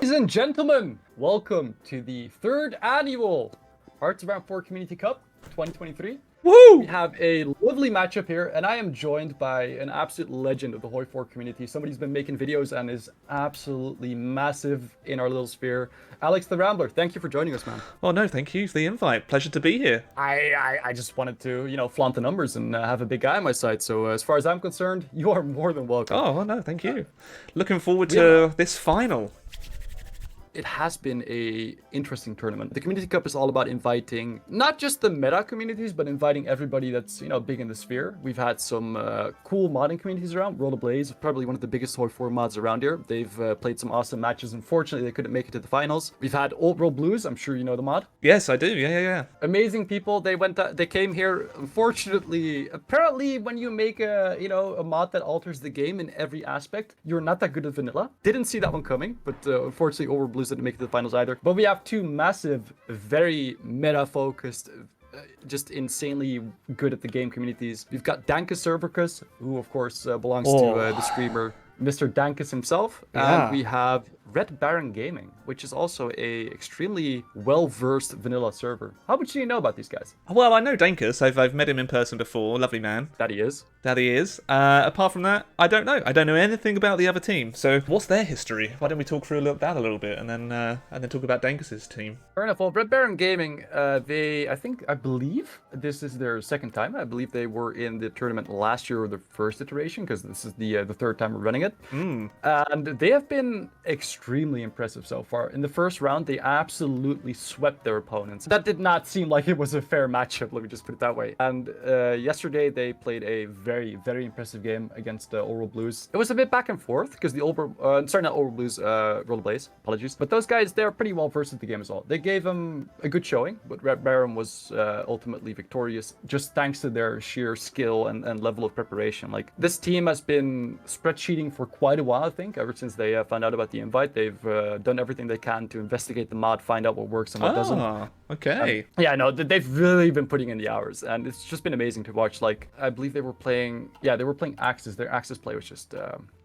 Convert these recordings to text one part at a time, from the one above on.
Ladies and gentlemen, welcome to the third annual HOI4 Community Cup 2023. Woo! We have a lovely matchup here, and I am joined by an absolute legend of the HOI4 community. Somebody who's been making videos and is absolutely massive in our little sphere. Alex the Rambler, thank you for joining us, man. Oh no, thank you for the invite. Pleasure to be here. I just wanted to, flaunt the numbers and have a big guy on my side. So as far as I'm concerned, you are more than welcome. Oh well, no, thank you. Looking forward to this final. It has been a interesting tournament. The Community Cup is all about inviting not just the meta communities, but inviting everybody that's, big in the sphere. We've had some cool modding communities around. Roll Blaze, probably one of the biggest HOI4 mods around here. They've played some awesome matches. Unfortunately, they couldn't make it to the finals. We've had Old Roll Blues. I'm sure you know the mod. Yes, I do. Yeah. Amazing people. They came here. Unfortunately, apparently, when you make a mod that alters the game in every aspect, you're not that good at vanilla. Didn't see that one coming, but unfortunately, Old Roll Blues didn't make it to the finals either. But we have two massive, very meta-focused, just insanely good at the game communities. We've got Dankus Serverkus, who of course belongs to the streamer Mr. Dankus himself. Yeah. And we have Red Baron Gaming, which is also a extremely well-versed vanilla server. How much do you know about these guys? Well, I know Dankus. I've met him in person before. Lovely man. That he is. That he is. Apart from that, I don't know. I don't know anything about the other team. So, what's their history? Why don't we talk through that a little bit, and then talk about Dankus's team? Fair enough. Well, Red Baron Gaming, I believe this is their second time. I believe they were in the tournament last year or the first iteration, because this is the third time we're running it. And they have been extremely impressive so far. In the first round, they absolutely swept their opponents. That did not seem like it was a fair matchup, let me just put it that way. And yesterday, they played a very, very impressive game against Oral Blues. It was a bit back and forth, because the not Oral Blues, Roll Blaze, apologies. But those guys, they're pretty well versed at the game as well. They gave them a good showing, but Red Baron was ultimately victorious, just thanks to their sheer skill and level of preparation. Like, this team has been spreadsheeting for quite a while, I think, ever since they found out about the invite. They've done everything they can to investigate the mod, find out what works and what doesn't. Okay. No, they've really been putting in the hours, and it's just been amazing to watch. Like, I believe they were playing Axis. Their Axis play was just,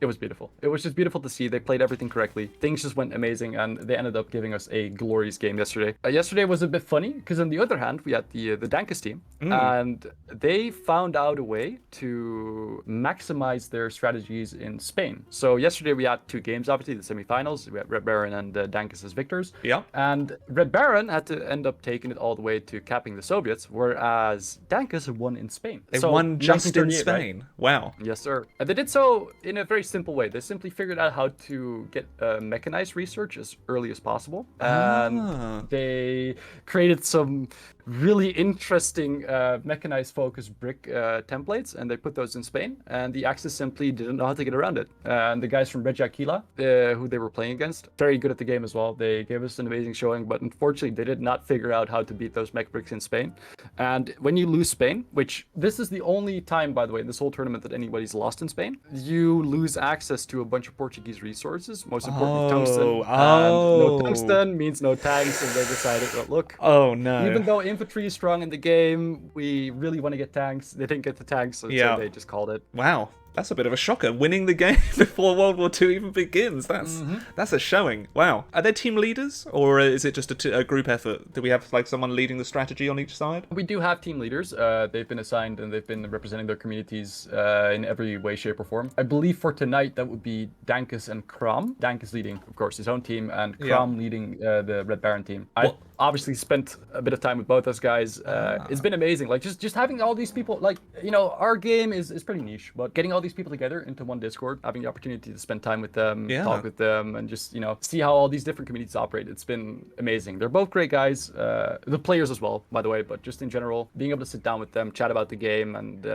it was beautiful. It was just beautiful to see. They played everything correctly. Things just went amazing, and they ended up giving us a glorious game yesterday. Yesterday was a bit funny, because on the other hand, we had the Dankus team, and they found out a way to maximize their strategies in Spain. So yesterday we had two games, obviously, the semifinals. We had Red Baron and Dankus as victors. Yeah. And Red Baron had to end up taking it all the way to capping the Soviets, whereas Dankus won in Spain. They won just in 1938, Spain. Right? Wow. Yes, sir. And they did so in a very simple way. They simply figured out how to get mechanized research as early as possible. And they created some really interesting mechanized focused brick templates, and they put those in Spain, and the Axis simply didn't know how to get around it. And the guys from Regia Aquila, who they were playing against, very good at the game as well. They gave us an amazing showing, but unfortunately they did not figure out how to beat those mech bricks in Spain. And when you lose Spain, which this is the only time, by the way, in this whole tournament that anybody's lost in Spain, you lose access to a bunch of Portuguese resources, most importantly tungsten. And no tungsten means no tanks, and they decided, well, look, even though infantry is strong in the game, we really want to get tanks. They didn't get the tanks, so they just called it. Wow. That's a bit of a shocker. Winning the game before World War II even begins. That's a showing. Wow. Are there team leaders, or is it just a group effort? Do we have someone leading the strategy on each side? We do have team leaders. They've been assigned, and they've been representing their communities in every way, shape, or form. I believe for tonight that would be Dankus and Krom. Dankus leading, of course, his own team, and Krom leading the Red Baron team. I obviously spent a bit of time with both those guys. It's been amazing. Like, just having all these people, our game is pretty niche, but getting all these people together into one Discord, having the opportunity to spend time with them, talk with them, and just, see how all these different communities operate. It's been amazing. They're both great guys, the players as well, by the way, but just in general, being able to sit down with them, chat about the game, and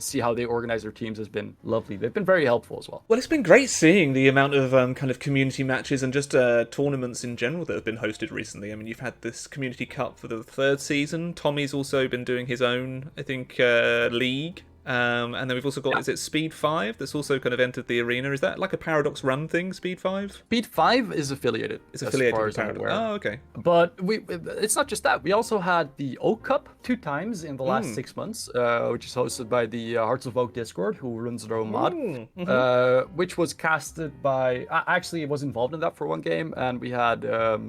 see how they organize their teams has been lovely. They've been very helpful as well. Well, it's been great seeing the amount of kind of community matches and just tournaments in general that have been hosted recently. I mean, you've had this Community Cup for the third season. Tommy's also been doing his own, I think, league And then we've also got, is it Speed 5 that's also kind of entered the arena? Is that like a Paradox Run thing, Speed 5? Speed 5 is affiliated. It's affiliated with as far as I'm Paradox. aware. Oh, okay. But it's not just that. We also had the Oak Cup 2 times in the last 6 months, which is hosted by the Hearts of Oak Discord, who runs their own mod, which was casted by... I actually was involved in that for one game, and we had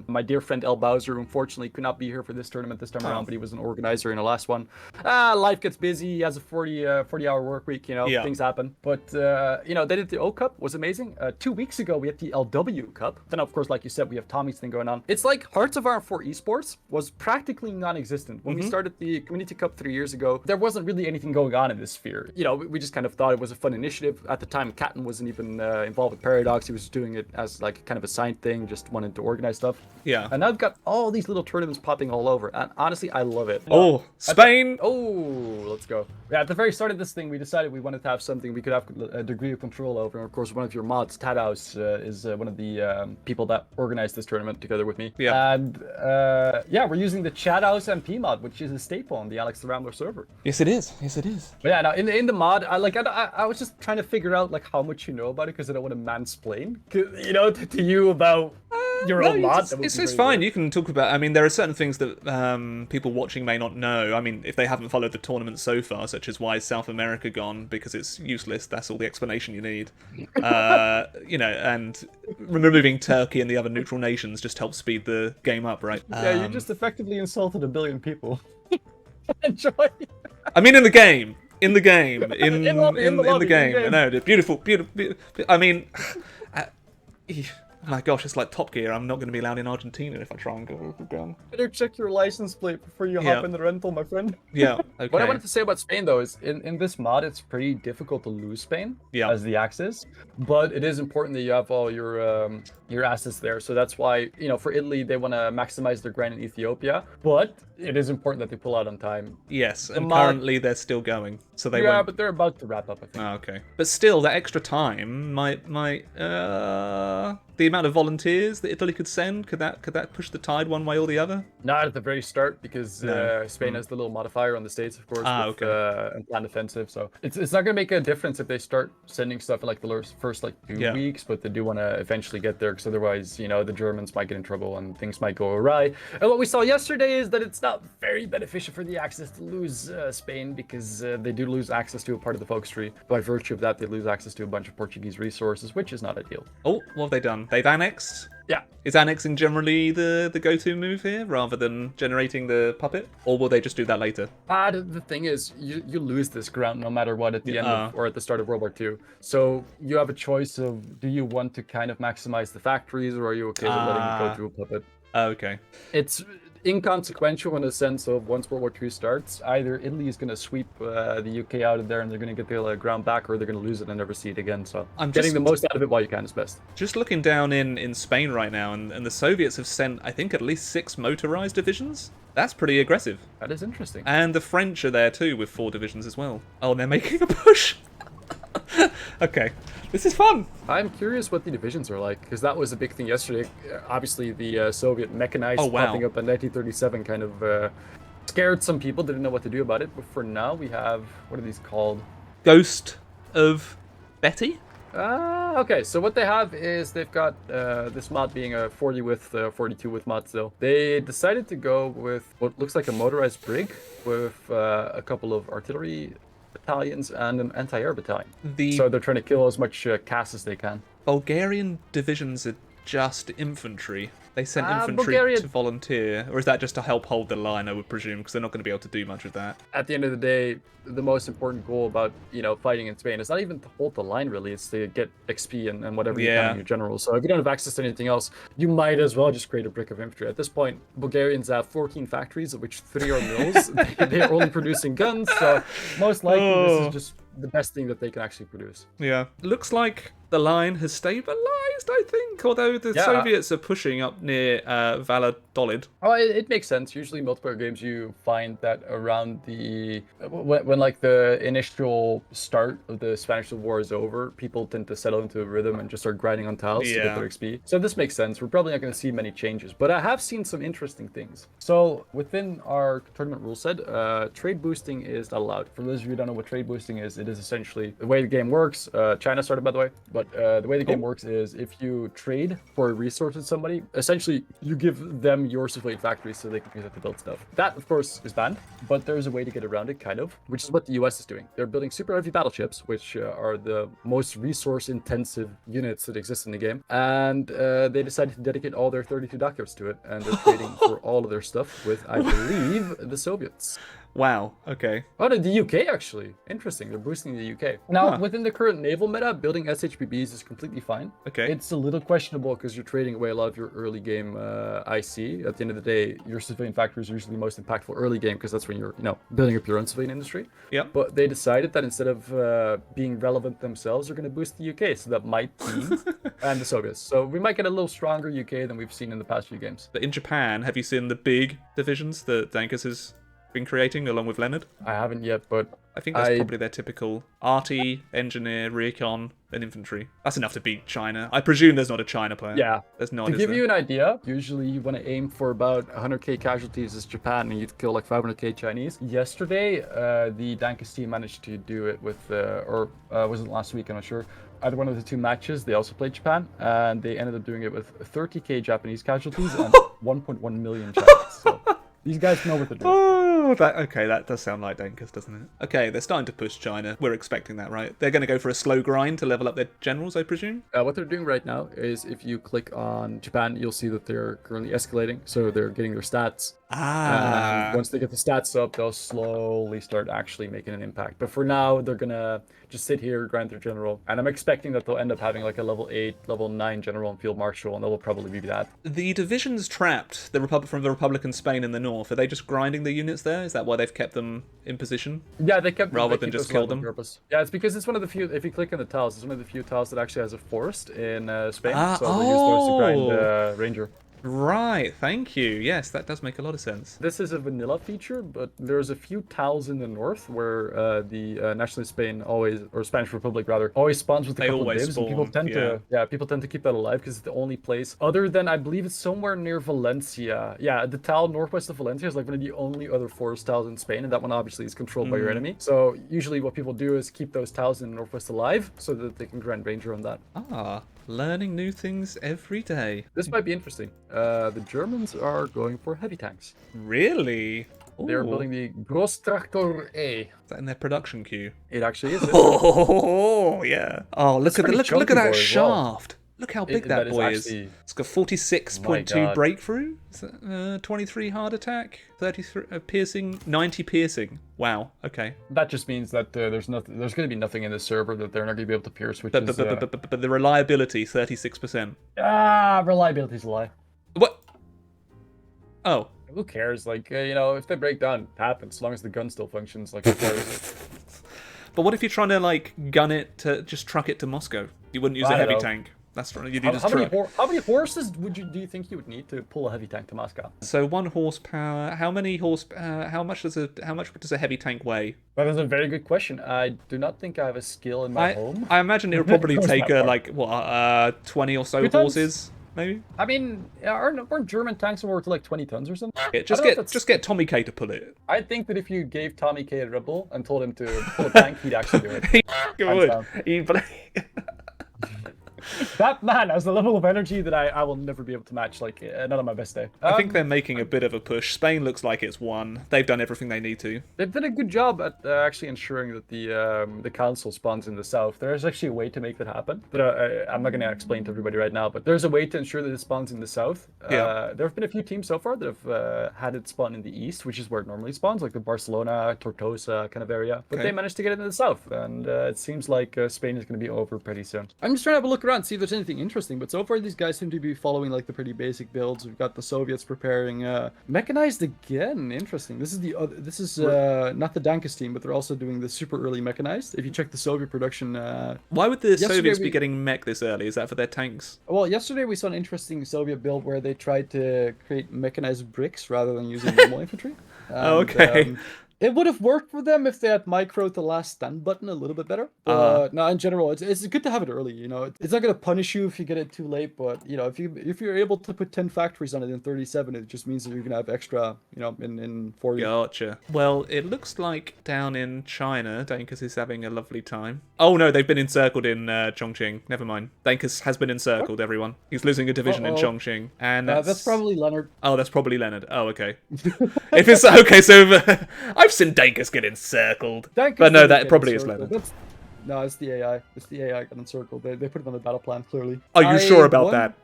my dear friend El Bowser, who unfortunately could not be here for this tournament this time around, but he was an organizer in the last one. Life gets busy. He has a 40-hour work week, things happen. But, they did the Oak Cup, was amazing. 2 weeks ago, we had the LW Cup. Then, of course, like you said, we have Tommy's thing going on. It's like Hearts of Iron 4 Esports was practically non-existent. When we started the Community Cup 3 years ago, there wasn't really anything going on in this sphere. We just kind of thought it was a fun initiative. At the time, Catton wasn't even involved with Paradox. He was doing it as like kind of a side thing, just wanted to organize stuff. Yeah. And now I've got all these little tournaments popping all over. And honestly, I love it. Oh, Spain! Let's go. Yeah, at the very start of this thing, we decided we wanted to have something we could have a degree of control over. And of course, one of your mods, Tadhouse, is one of the people that organized this tournament together with me. Yeah. And we're using the Tadhouse MP mod, which is a staple on the Alex the Rambler server. Yes, it is. Yes, it is. But yeah, now in the mod, I was just trying to figure out like how much you know about it, because I don't want to mansplain, to you about your own mod. It's fine. You can talk about. I mean, there are certain things that people watching may not know. I mean, if they haven't followed the tournament so far, such as why is South America gone, because it's useless. That's all the explanation you need. And removing Turkey and the other neutral nations just helps speed the game up, right? Yeah, you just effectively insulted 1 billion people. Enjoy. I mean, in the game. In the game. In the game. In-game. No, beautiful. I mean, my gosh, it's like Top Gear. I'm not going to be allowed in Argentina if I try and go. Better check your license plate before you hop in the rental, my friend. Yeah. Okay. What I wanted to say about Spain, though, is in this mod, it's pretty difficult to lose Spain as the axis, but it is important that you have all your assets there. So that's why, for Italy, they want to maximize their grind in Ethiopia, but it is important that they pull out on time. Yes, and currently they're still going, so they won't... Yeah, but they're about to wrap up, I think. Oh, okay. But still, that extra time might the amount of volunteers that Italy could send, could that push the tide one way or the other? Not at the very start, because Spain has the little modifier on the States, of course, with unplanned offensive. So it's not going to make a difference if they start sending stuff in like the first 2 weeks, but they do want to eventually get there, because otherwise, the Germans might get in trouble and things might go awry. And what we saw yesterday is that it's not very beneficial for the Axis to lose Spain, because they do lose access to a part of the focus tree. By virtue of that, they lose access to a bunch of Portuguese resources, which is not ideal. Oh, what have they done? They've annexed? Yeah. Is annexing generally the go-to move here, rather than generating the puppet? Or will they just do that later? The thing is, you lose this ground no matter what at the end of, or at the start of World War II. So you have a choice of, do you want to kind of maximize the factories, or are you okay with letting it go through a puppet? Okay. It's inconsequential in the sense of, once World War II starts, either Italy is going to sweep the UK out of there and they're going to get the ground back, or they're going to lose it and never see it again. So getting the most out of it while you can is best. Just looking down in Spain right now, and the Soviets have sent, I think, at least 6 motorized divisions. That's pretty aggressive. That is interesting. And the French are there too, with 4 divisions as well. Oh, and they're making a push. Okay, this is fun. I'm curious what the divisions are like, because that was a big thing yesterday. Obviously, the Soviet mechanized popping up in 1937 kind of scared some people, didn't know what to do about it. But for now, we have, what are these called? Ghost of Betty? Okay, so what they have is they've got this mod being a 40 width, 42 width mod still. They decided to go with what looks like a motorized brig with a couple of artillery battalions and an anti-air battalion. So they're trying to kill as much CAS as they can. Bulgarian divisions are just infantry. They sent infantry to volunteer, or is that just to help hold the line, I would presume, because they're not going to be able to do much of that? At the end of the day, the most important goal about, fighting in Spain is not even to hold the line, really. It's to get XP and whatever you can in your general. So if you don't have access to anything else, you might as well just create a brick of infantry. At this point, Bulgarians have 14 factories, of which 3 are mills. They're only producing guns, so most likely this is just the best thing that they can actually produce. Yeah. Looks like the line has stabilized, I think, although the Soviets are pushing up near Valladolid. Oh, it makes sense. Usually multiplayer games, you find that around the when like the initial start of the Spanish Civil War is over, people tend to settle into a rhythm and just start grinding on tiles to get their XP. So this makes sense. We're probably not going to see many changes, but I have seen some interesting things. So within our tournament rule set, trade boosting is not allowed. For those of you who don't know what trade boosting is, it is essentially the way the game works. China started, by the way, but the way the game works is if you trade for a resource with somebody, essentially you give them your civilian factories so they can use it to build stuff. That, of course, is banned, but there's a way to get around it, kind of, which is what the US is doing. They're building super heavy battleships, which are the most resource-intensive units that exist in the game, and they decided to dedicate all their 32 dockyards to it, and they're trading for all of their stuff with, I believe, the Soviets. Wow, okay. Oh, the UK, actually. Interesting. They're boosting the UK. Now, within the current naval meta, building SHBBs is completely fine. Okay. It's a little questionable because you're trading away a lot of your early game IC. At the end of the day, your civilian factories are usually the most impactful early game because that's when you're, building up your own civilian industry. Yep. But they decided that instead of being relevant themselves, they're going to boost the UK. So that might be, and the Soviets. So we might get a little stronger UK than we've seen in the past few games. But in Japan, have you seen the big divisions that Dankus has been creating along with Leonard? I haven't yet, but I think that's probably their typical arty, engineer, recon, and infantry. That's enough to beat China. I presume there's not a China player. Yeah. There's not. To give you an idea, usually you want to aim for about 100k casualties as Japan, and you'd kill like 500k Chinese. Yesterday, the Dankus team managed to do it with, was it last week? I'm not sure. Either one of the two matches, they also played Japan, and they ended up doing it with 30k Japanese casualties and 1.1 million Chinese. So these guys know what they're doing. Oh, that does sound like Dankus, doesn't it? Okay, they're starting to push China. We're expecting that, right? They're going to go for a slow grind to level up their generals, I presume? What they're doing right now is if you click on Japan, you'll see that they're currently escalating. So they're getting their stats. And once they get the stats up, they'll slowly start actually making an impact. But for now, they're going to just sit here, grind their general. And I'm expecting that they'll end up having like a level 8, level 9 general and field marshal, and that will probably be that. The divisions trapped from the Republican Spain in the north, are they just grinding the units there? Is that why they've kept them in position? Yeah, they kept rather than just kill them. Purpose. Yeah, it's because it's one of the few. If you click on the tiles, it's one of the few tiles that actually has a forest in Spain. So they use those to grind Ranger. Right, thank you. Yes, that does make a lot of sense. This is a vanilla feature, but there's a few tiles in the north where the nationalist Spain always, or Spanish Republic rather, always spawns with a couple of divs. And people tend to keep that alive because it's the only place other than, I believe it's somewhere near Valencia. Yeah, the tile northwest of Valencia is like one of the only other forest tiles in Spain, and that one obviously is controlled by your enemy. So usually what people do is keep those tiles in the northwest alive so that they can grind Ranger on that. Learning new things every day. This might be interesting. The Germans are going for heavy tanks. Really? They're building the Großtraktor A. Is that in their production queue? It actually is. Oh, yeah. Oh, look at that shaft. Look how big that boy is. It's got 46.2 breakthrough, 23 hard attack, 33 piercing, 90 piercing. Wow. Okay. That just means that there's going to be nothing in the server that they're not going to be able to pierce. Which but the reliability, 36%. Reliability's a lie. What? Oh. Who cares? Like, if they break down, it happens. As long as the gun still functions, like, who cares? But what if you're trying to like gun it to just truck it to Moscow? You wouldn't use a heavy tank. That's right. You do just truck. How many horses do you think you would need to pull a heavy tank to Moscow? So 1 horsepower. How much does a heavy tank weigh? That is a very good question. I do not think I have a skill in my home. I imagine it would probably take 20 or so horses. Maybe. I mean, aren't German tanks worth like 20 tons or something? Yeah, just get Tommy K to pull it. I think that if you gave Tommy K a Red Bull and told him to pull a tank, he'd actually do it. He would. That man has a level of energy that I will never be able to match, like, not on my best day. I think they're making a bit of a push. Spain looks like it's won. They've done everything they need to. They've done a good job at actually ensuring that the council spawns in the south. There's actually a way to make that happen, but I'm not going to explain to everybody right now, but there's a way to ensure that it spawns in the south. There have been a few teams so far that have had it spawn in the east, which is where it normally spawns, like the Barcelona, Tortosa kind of area, but they managed to get it in the south, and it seems like Spain is going to be over pretty soon. I'm just trying to have a look around. can't see there's anything interesting, but so far these guys seem to be following like the pretty basic builds. We've got the Soviets preparing mechanized again. Interesting. This is the other, this is not the Dankus team, but they're also doing the super early mechanized. If you check the Soviet production, why would the Soviets be getting mech this early? Is that for their tanks? Well, yesterday we saw an interesting Soviet build where they tried to create mechanized bricks rather than using normal infantry. And, okay. It would have worked for them if they had microed the last stand button a little bit better. But no, in general, it's good to have it early. You know, it's not gonna punish you if you get it too late. But you know, if you're able to put 10 factories on it in 37, it just means that you're gonna have extra. You know, in 40. Gotcha. Well, it looks like down in China, Dankus is having a lovely time. Oh no, they've been encircled in Chongqing. Never mind. Dankus has been encircled. What? Everyone. He's losing a division in Chongqing, and that's probably Leonard. Oh, that's probably Leonard. Oh, okay. If it's okay, so I've seen Dankus get encircled. But no, that probably is Leonard. No, it's the AI. It's the AI got encircled. They put it on the battle plan, clearly. Are you sure about that?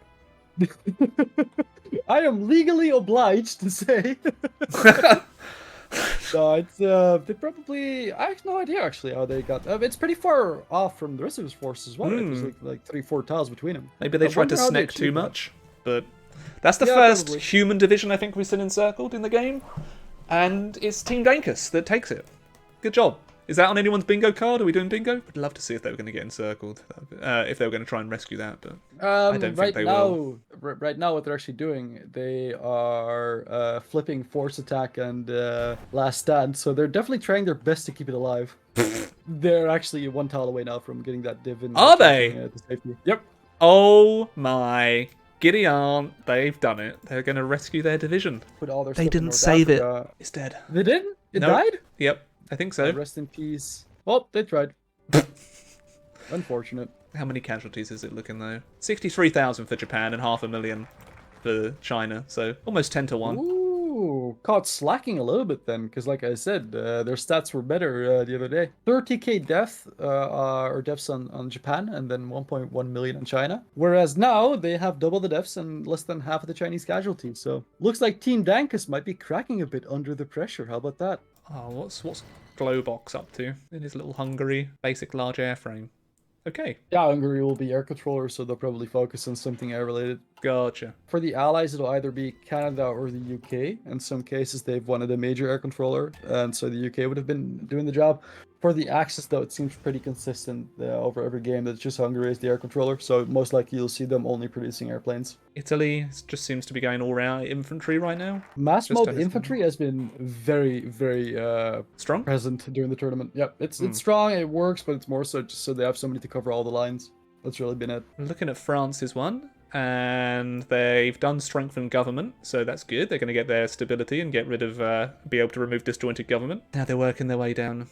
I am legally obliged to say. No, it's they probably. I have no idea actually how they got. It's pretty far off from the rest of his forces as well. There's like 3-4 tiles between them. Maybe they tried to snack too much, but that's the first human division I think we've seen encircled in the game. And it's Team Dankus that takes it. Good job. Is that on anyone's bingo card? Are we doing bingo? I'd love to see if they were going to get encircled. If they were going to try and rescue that, but I don't think they will. Right now, what they're actually doing, they are flipping Force Attack and Last Stand, so they're definitely trying their best to keep it alive. They're actually 1 tile away now from getting that div in. Are they? To safety. Yep. Oh my Gideon, they've done it. They're going to rescue their division. Put all their they didn't save it. It's dead. They didn't? It died? Yep, I think so. Rest in peace. Well, they tried. Unfortunate. How many casualties is it looking though? 63,000 for Japan and 500,000 for China, so almost 10 to 1. Ooh, caught slacking a little bit then, because like I said, their stats were better the other day. 30k deaths on Japan, and then 1.1 million on China. Whereas now they have double the deaths and less than half of the Chinese casualties. So looks like Team Dankus might be cracking a bit under the pressure. How about that? Oh, what's Glowbox up to in his little Hungary basic large airframe? Okay. Yeah, Hungary will be air controllers, so they'll probably focus on something air-related. Gotcha. For the Allies, it'll either be Canada or the UK. In some cases, they've wanted a major air controller, and so the UK would have been doing the job. For the Axis, though, it seems pretty consistent over every game that it's just Hungary as the air controller, so most likely you'll see them only producing airplanes. Italy just seems to be going all-round infantry right now. Mass mode infantry has been very, very strong present during the tournament. Yep, it's strong, it works, but it's more so just so they have somebody to cover all the lines. That's really been it. Looking at France's one, and they've done strengthened government, so that's good. They're going to get their stability and get rid of, be able to remove disjointed government. Now they're working their way down,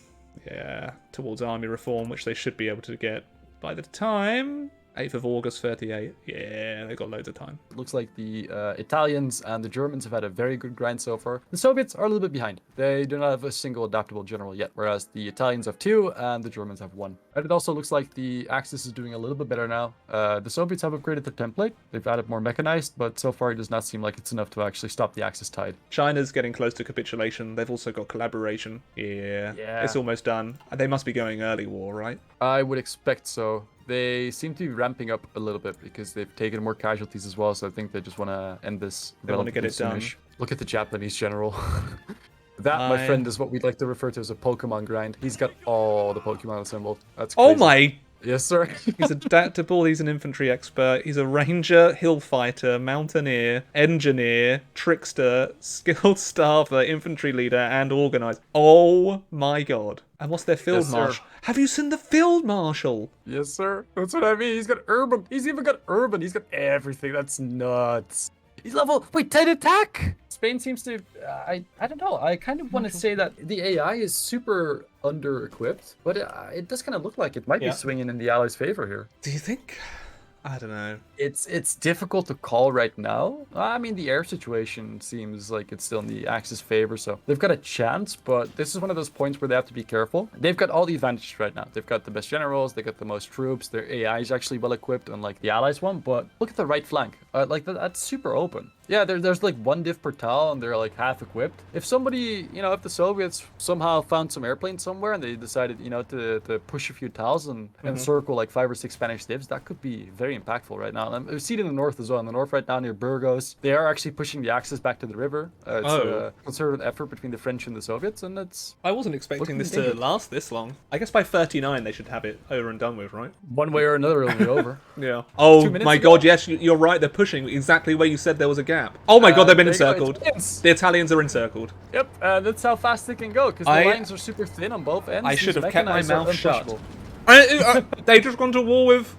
towards army reform, which they should be able to get by the time 8th of August, 38. Yeah, they've got loads of time. It looks like the Italians and the Germans have had a very good grind so far. The Soviets are a little bit behind. They do not have a single adaptable general yet, whereas the Italians have 2 and the Germans have 1. And it also looks like the Axis is doing a little bit better now. The Soviets have upgraded their template. They've added more mechanized, but so far it does not seem like it's enough to actually stop the Axis tide. China's getting close to capitulation. They've also got collaboration. Yeah, it's almost done. They must be going early war, right? I would expect so. They seem to be ramping up a little bit because they've taken more casualties as well, so I think they just want to end this. They want to get it done. Look at the Japanese general. That, my friend, is what we'd like to refer to as a Pokemon grind. He's got all the Pokemon assembled. That's crazy. Oh my! Yes, sir. He's adaptable, he's an infantry expert, he's a ranger, hill fighter, mountaineer, engineer, trickster, skilled staffer, infantry leader, and organizer. Oh my god. And what's their field marshal? Have you seen the field marshal? Yes, sir. That's what I mean. He's got urban. He's even got urban. He's got everything. That's nuts. He's level... Wait, 10 attack! Spain seems to... I don't know. I kind of want to say that the AI is super under-equipped, but it does kind of look like it might be swinging in the Allies' favor here. Do you think? I don't know. It's difficult to call right now. I mean, the air situation seems like it's still in the Axis' favor, so they've got a chance, but this is one of those points where they have to be careful. They've got all the advantages right now. They've got the best generals, they got the most troops, their AI is actually well equipped, unlike the Allies one, but look at the right flank. That's super open. Yeah, there's like one div per tile, and they're like half equipped. If somebody, if the Soviets somehow found some airplanes somewhere and they decided, to push a few tiles and encircle like 5 or 6 Spanish divs, that could be very impactful right now. And we see it in the north as well. In the north right now near Burgos, they are actually pushing the Axis back to the river. It's a concerted effort between the French and the Soviets, and it's... I wasn't expecting this to last this long. I guess by 39 they should have it over and done with, right? One way or another it'll be over. Yeah. Oh my god, yes, you're right, they're pushing exactly where you said there was a gap. Oh my god, they've been encircled. The Italians are encircled. Yep, that's how fast they can go, because the lines are super thin on both ends. I should have kept my mouth shut. They just gone to war with...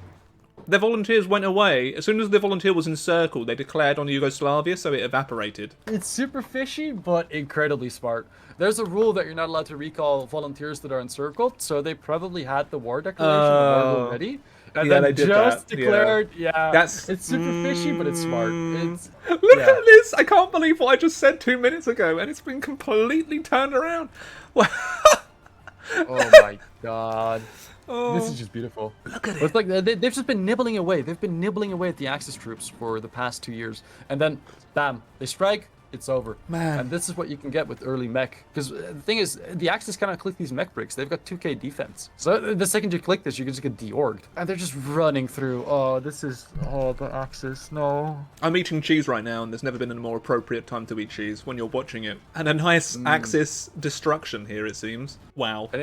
Their volunteers went away. As soon as the volunteer was encircled, they declared on Yugoslavia, so it evaporated. It's super fishy, but incredibly smart. There's a rule that you're not allowed to recall volunteers that are encircled, so they probably had the war declaration already. And then they just declared, it's super fishy, but it's smart. Look at this! I can't believe what I just said 2 minutes ago, and it's been completely turned around. Oh my god. This is just beautiful. Look at it. It's like they've just been nibbling away. They've been nibbling away at the Axis troops for the past 2 years. And then, bam, they strike. It's over. Man. And this is what you can get with early mech. Because the thing is, the Axis cannot click these mech bricks. They've got 2k defense. So the second you click this, you can just get de-orged. And they're just running through. Oh, the Axis. No. I'm eating cheese right now, and there's never been a more appropriate time to eat cheese when you're watching it. And a nice Axis destruction here, it seems. Wow. And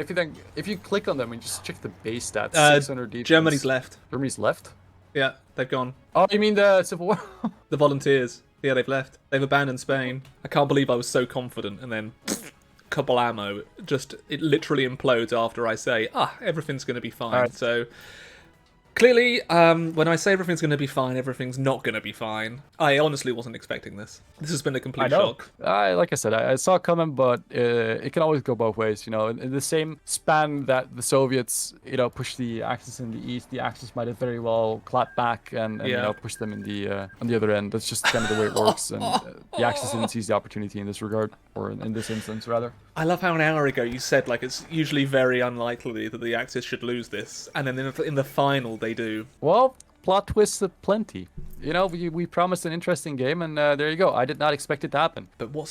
if you click on them and just check the base stats, 600 defense. Germany's left. Germany's left? Yeah, they've gone. Oh, you mean the Civil War? The volunteers. Yeah, they've left. They've abandoned Spain. I can't believe I was so confident, and then kablamo. It literally implodes after I say, everything's going to be fine. Right. So, clearly, when I say everything's going to be fine, everything's not going to be fine. I honestly wasn't expecting this. This has been a complete shock. Like I said, I saw it coming, but it can always go both ways. In the same span that the Soviets, pushed the Axis in the east, the Axis might have very well clapped back and push them in the on the other end. That's just kind of the way it works. And the Axis didn't seize the opportunity in this regard, or in this instance, rather. I love how an hour ago you said it's usually very unlikely that the Axis should lose this, and then in the final they do. Well, plot twists aplenty. We promised an interesting game, and there you go. I did not expect it to happen. But what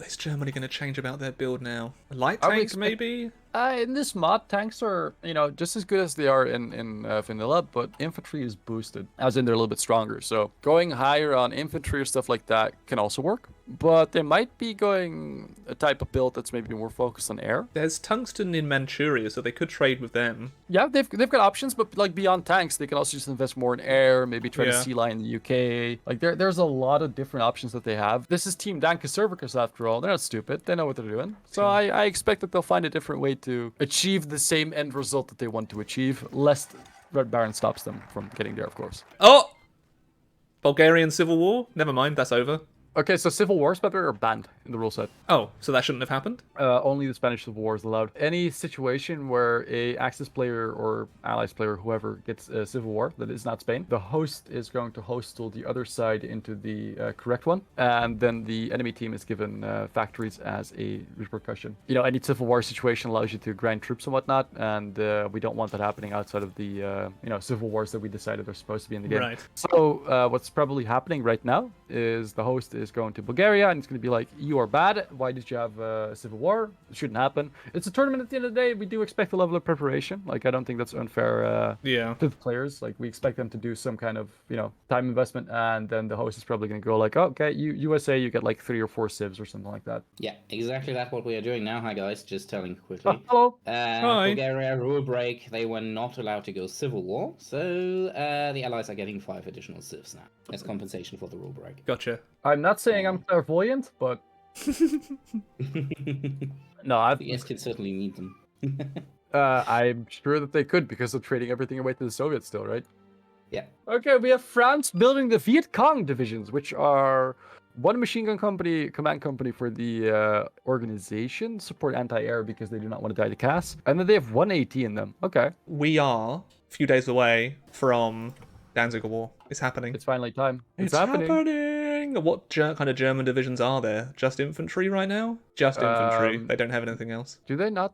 is Germany going to change about their build now? Light tanks, maybe? In this mod, tanks are, just as good as they are in vanilla, but infantry is boosted, as in they're a little bit stronger. So going higher on infantry or stuff like that can also work. But they might be going a type of build that's maybe more focused on air. There's tungsten in Manchuria, so they could trade with them. Yeah, they've got options, but like beyond tanks, they can also just invest more in air, maybe try to sea line the UK. Like there's a lot of different options that they have. This is Team Dankus Servicus after all. They're not stupid. They know what they're doing. So I expect that they'll find a different way to achieve the same end result that they want to achieve, lest Red Baron stops them from getting there, of course. Oh! Bulgarian Civil War? Never mind, that's over. Okay, so civil wars, Pepper, are banned in the rule set. Oh, so that shouldn't have happened? Only the Spanish Civil War is allowed. Any situation where a Axis player or Allies player, whoever, gets a civil war that is not Spain, the host is going to hostel the other side into the correct one, and then the enemy team is given factories as a repercussion. Any civil war situation allows you to grind troops and whatnot, and we don't want that happening outside of the civil wars that we decided are supposed to be in the game. Right. So what's probably happening right now is the host is going to Bulgaria, and it's going to be like, you are bad. Why did you have a civil war? It shouldn't happen. It's a tournament at the end of the day. We do expect a level of preparation. Like, I don't think that's unfair to the players. Like, we expect them to do some kind of, time investment, and then the host is probably going to go like, oh, okay, USA, you get like 3 or 4 civs or something like that. Yeah, exactly that's what we are doing now. Hi, guys. Just telling quickly. Hello. Hi. Bulgaria rule break. They were not allowed to go civil war, so the allies are getting 5 additional civs now as compensation for the rule break. Gotcha. I'm not saying I'm clairvoyant, but no, the US can certainly need them. I'm sure that they could, because they're trading everything away to the Soviets still, right? Yeah. Okay, we have France building the Viet Cong divisions, which are one machine gun company, command company for the organization, support anti-air because they do not want to die to CAS, and then they have 1 AT in them. Okay. We are a few days away from Danzig War. It's happening. It's finally time. It's happening. anything? Or what kind of German divisions are there? Just infantry right now? Just infantry. They don't have anything else. Did they not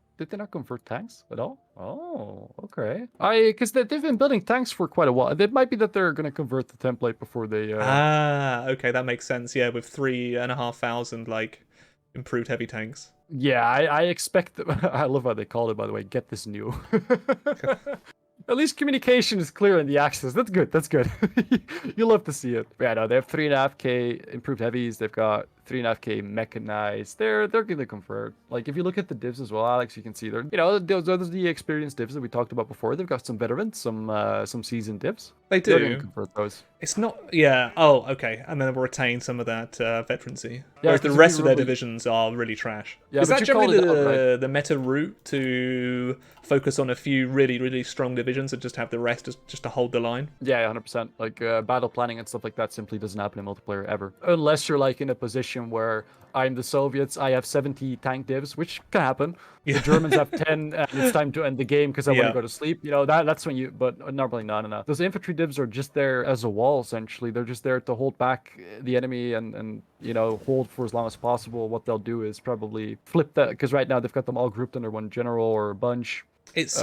convert tanks at all? Oh, okay. Because they've been building tanks for quite a while. It might be that they're going to convert the template before they. Okay, that makes sense. Yeah, with 3,500 like improved heavy tanks. Yeah, I expect. I love how they call it, by the way. Get this new. At least communication is clear in the Axis. That's good. That's good. You love to see it. But yeah, no, they have 3.5k improved heavies. They've got 3.5k mechanized. They're gonna convert. Like if you look at the divs as well, Alex, you can see they're those are the experienced divs that we talked about before. They've got some veterans, some seasoned divs. They do. They're gonna convert those. It's not. Yeah. Oh, okay. And then we'll retain some of that veterancy. Yeah, whereas the rest of their divisions are really trash. Yeah, is that generally right? the meta route to focus on a few really strong divisions and just have the rest just to hold the line? Yeah, 100%. Like battle planning and stuff like that simply doesn't happen in multiplayer ever, unless you're like in a position where I'm the Soviets, I have 70 tank divs, which can happen. Yeah. The Germans have 10, and it's time to end the game because I want to go to sleep. You know, that's when you, but normally not enough. Those infantry divs are just there as a wall, essentially. They're just there to hold back the enemy and you know, hold for as long as possible. What they'll do is probably flip that, because right now they've got them all grouped under one general or a bunch. It's,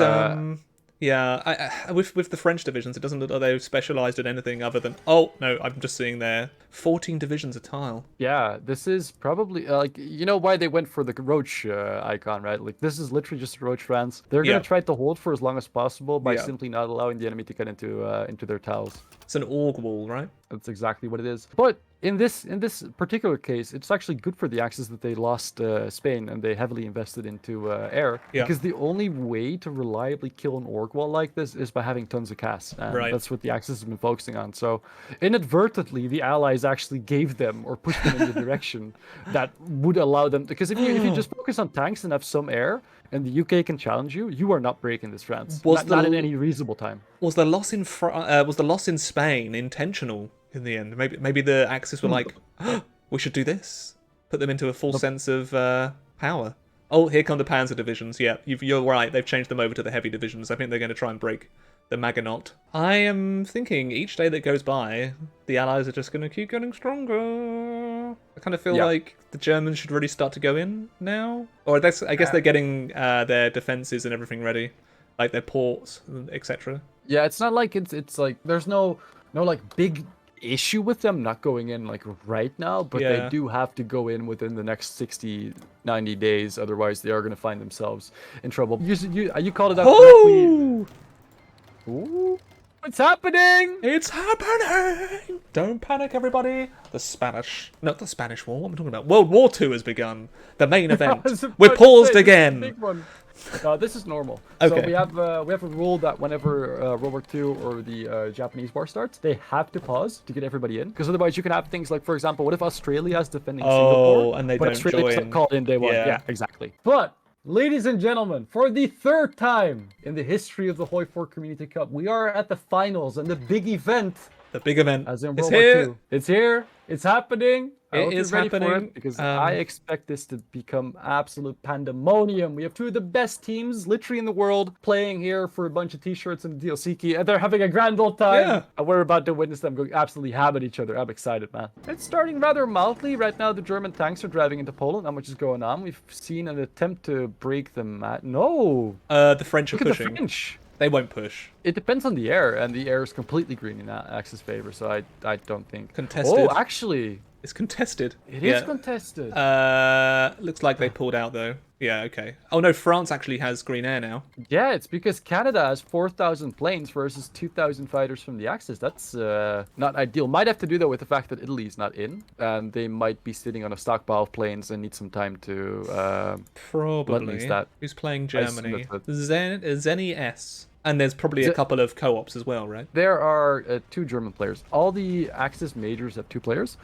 yeah, with the French divisions, it doesn't look like they've specialized in anything other than... Oh, no, I'm just seeing there 14 divisions a tile. Yeah, this is probably, like, you know why they went for the Roach icon, right? Like, this is literally just Roach France. They're going to try to hold for as long as possible by simply not allowing the enemy to get into their tiles. It's an org wall, right? That's exactly what it is. But in this particular case, it's actually good for the Axis that they lost Spain and they heavily invested into air. Yeah. Because the only way to reliably kill an org wall like this is by having tons of casts. And that's what the Axis has been focusing on. So inadvertently, the Allies actually gave them or pushed them in the direction that would allow them. Because if you just focus on tanks and have some air, and the UK can challenge you, you are not breaking this, France. Not in any reasonable time. Was the loss in Spain intentional in the end? Maybe the Axis were like, oh, we should do this. Put them into a full sense of power. Oh, here come the Panzer divisions. Yeah, you're right. They've changed them over to the heavy divisions. I think they're going to try and break the Maginot. I am thinking each day that goes by, the Allies are just going to keep getting stronger. I kind of feel like the Germans should really start to go in now. Or I guess they're getting their defenses and everything ready, like their ports, etc. Yeah, it's not like it's like there's no like big issue with them not going in like right now, but they do have to go in within the next 60-90 days, otherwise they are going to find themselves in trouble. You called it out correctly. Ooh, it's happening! It's happening! Don't panic, everybody. Not the Spanish War. What am I talking about? World War II has begun. The main event. We're paused again. Big one. This is normal. Okay. So we have a rule that whenever World War II or the Japanese War starts, they have to pause to get everybody in, because otherwise you can have things like, for example, what if Australia is defending Singapore, and they but don't Australia's join? Called in day one. Yeah, exactly. But ladies and gentlemen, for the third time in the history of the HOI4 Community Cup, we are at the finals and the big event. The big event. As in World War II. It's here. It's happening. It is happening. Because I expect this to become absolute pandemonium. We have two of the best teams literally in the world playing here for a bunch of t-shirts and a DLC key. And they're having a grand old time. Yeah. And we're about to witness them go absolutely ham at each other. I'm excited, man. It's starting rather mildly. Right now, the German tanks are driving into Poland. Not much is going on. We've seen an attempt to break them. No. The French are pushing. The French. They won't push. It depends on the air, and the air is completely green in Axis favor, so I don't think. Contested. Oh, actually. It's contested. It is contested. Looks like they pulled out, though. Yeah, okay. Oh, no, France actually has green air now. Yeah, it's because Canada has 4,000 planes versus 2,000 fighters from the Axis. That's not ideal. Might have to do that with the fact that Italy's not in, and they might be sitting on a stockpile of planes and need some time to... Probably. Who's playing Germany? Zeni S. And there's probably a couple of co-ops as well, right? There are 2 German players. All the Axis majors have 2 players.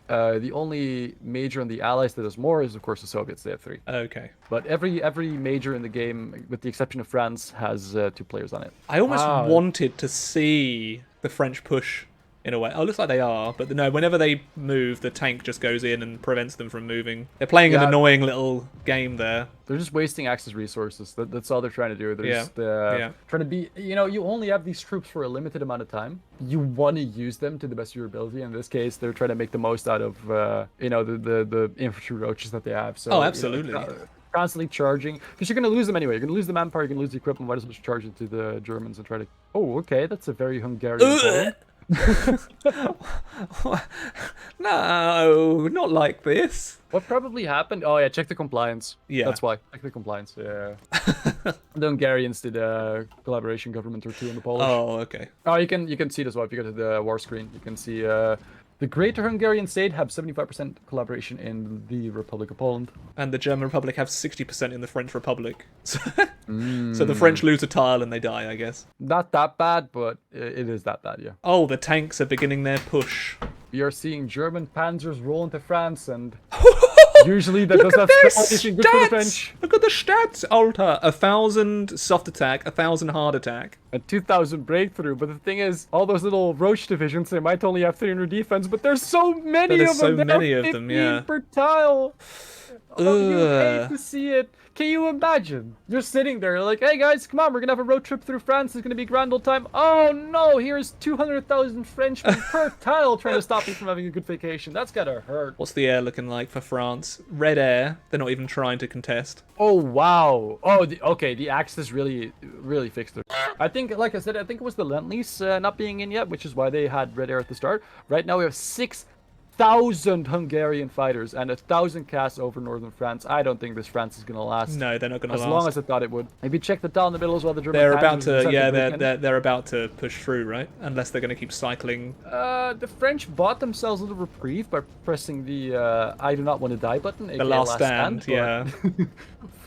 The only major in the Allies that has more is, of course, the Soviets. They have 3. Okay. But every major in the game, with the exception of France, has 2 players on it. I almost wanted to see the French push in a way. Oh, looks like they are, but no, whenever they move, the tank just goes in and prevents them from moving. They're playing an annoying little game there. They're just wasting Axis resources. That's all they're trying to do. They're just trying to be, you only have these troops for a limited amount of time. You want to use them to the best of your ability. In this case, they're trying to make the most out of, the infantry roaches that they have. So, absolutely. Constantly charging, because you're going to lose them anyway. You're going to lose the manpower, you're going to lose the equipment. Why does it charge into the Germans and try to... Oh, okay, that's a very Hungarian No, not like this. What probably happened? Oh yeah, check the compliance. Yeah, that's why. Check the compliance. Yeah. The Hungarians did a collaboration government or two in the Polish. Oh, okay. Oh, you can see it as well if you go to the war screen. You can see the Greater Hungarian State have 75% collaboration in the Republic of Poland, and the German Republic have 60% in the French Republic. So the French lose a tile and they die, I guess. Not that bad, but it is that bad, yeah. Oh, the tanks are beginning their push. We are seeing German panzers roll into France, and usually that does not spell anything good for the French. Look at the stats, Alter. 1,000 soft attack, 1,000 hard attack. And 2,000 breakthrough, but the thing is, all those little roach divisions, they might only have 300 defense, but there's so many of them. There's so many of them, yeah. Per tile. Oh, you hate to see it. Can you imagine? You're sitting there, like, hey guys, come on, we're gonna have a road trip through France. It's gonna be grand old time. Oh no, here's 200,000 Frenchmen per tile trying to stop me from having a good vacation. That's gotta hurt. What's the air looking like for France? Red air. They're not even trying to contest. Oh wow. Oh, okay. The Axis really fixed it. I think, like I said, I think it was the Lend-Lease not being in yet, which is why they had red air at the start. Right now we have 6,000 Hungarian fighters and 1,000 casts over northern France. I don't think this France is gonna last. No, they're not gonna last. As long as I thought it would. Maybe check the tile in the middle as well. The German they're about to, yeah, they're about to push through, right? Unless they're gonna keep cycling. The French bought themselves a little reprieve by pressing the I do not want to die button. The last stand, yeah.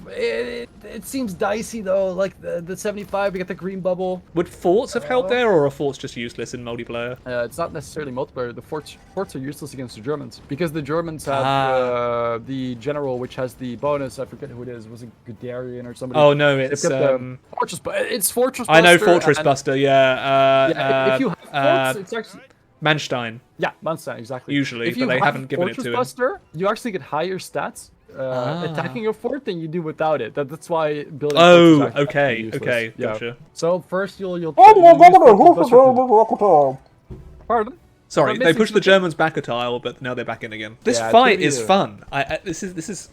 It seems dicey though. Like the 75, we get the green bubble. Would forts have helped there, or are forts just useless in multiplayer? It's not necessarily multiplayer. The forts are useless against the Germans because the Germans have the general, which has the bonus. I forget who it is. Was it Guderian or somebody? Oh no, it's Fortress. It's Fortress Buster. I know Fortress Buster. Yeah. If you have forts, it's actually Manstein. Yeah, Manstein, exactly. Usually, if but they haven't given it to him. Buster, you actually get higher stats attacking a fort than you do without it. That's why building. Oh, okay, okay, gotcha. Yeah. So first you'll Pardon? Sorry, they pushed the Germans back a tile, but now they're back in again. This fight is fun. This is.